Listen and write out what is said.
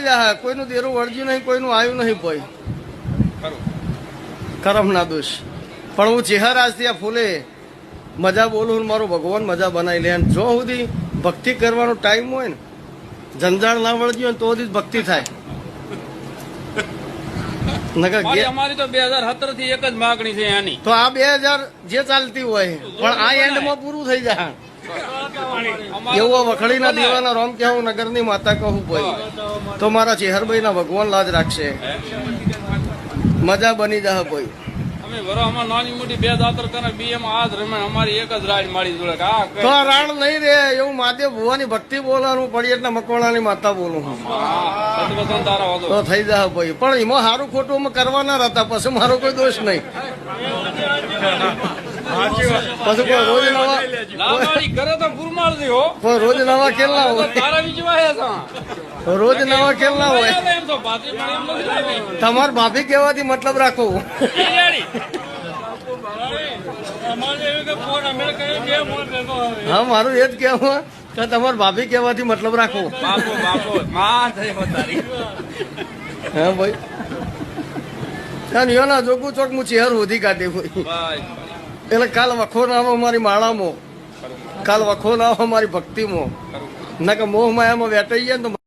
જાય, કોઈનું દેરું વળગ્યું નહીં, કોઈનું આવ્યું નહીં ભાઈ, કરમ ના દોષ. પણ હું ચેહર આજથી આ ફૂલે મજા બોલું, મારું ભગવાન મજા બનાવી લે. જો સુધી ભક્તિ કરવાનો ટાઈમ હોય ને, જંજાળ ના વળગ્યું હોય તો સુધી ભક્તિ થાય. અમારી તો 2017 થી એક જ માગણી છે આની. તો આ 2000 જે ચાલતી હોય પણ આ એન્ડમાં પૂરું થઈ જાય. એવું વખડી ના દેવાના રોમ કેવું નગરની માતા કહું ભાઈ, તો મારા ચેહરભાઈ ના ભગવાન લાજ રાખશે, મજા બની જાય ભાઈ. અમે વરામાં નાની મોટી 2 દાતર કરે બીએમ આજ રમે, અમારી એક જ રાડ મારી જોડે. તો રાણ નહીં રે, એવું મહાદેવ ભુવાની ભક્તિ બોલવાનું પડી એટલે મકવાણાની માતા બોલું તો થઈ જાય ભાઈ. પણ એમાં સારું ખોટું અમે કરવાના હતા, પછી મારો કોઈ દોષ નહીં. પછી કોઈ રોજ નવા રોજ નવા કેટલા હોય, રોજ નવા કેટલા હોય. તમારે ભાભી કહેવાથી મતલબ રાખો. હા, મારું એ જ કહેવું કે તમારે ભાભી કહેવાથી મતલબ રાખો. હા ભાઈ, ના જોગું ચોક હું ચેહર હોધી કાઢી ભાઈ. એટલે કાલ વખો ના આવે મારી માળામાં, કાલ વખો ના આવે મારી ભક્તિમાં, ના કે મોહ માયામાં વેટાઈ જાય ને તો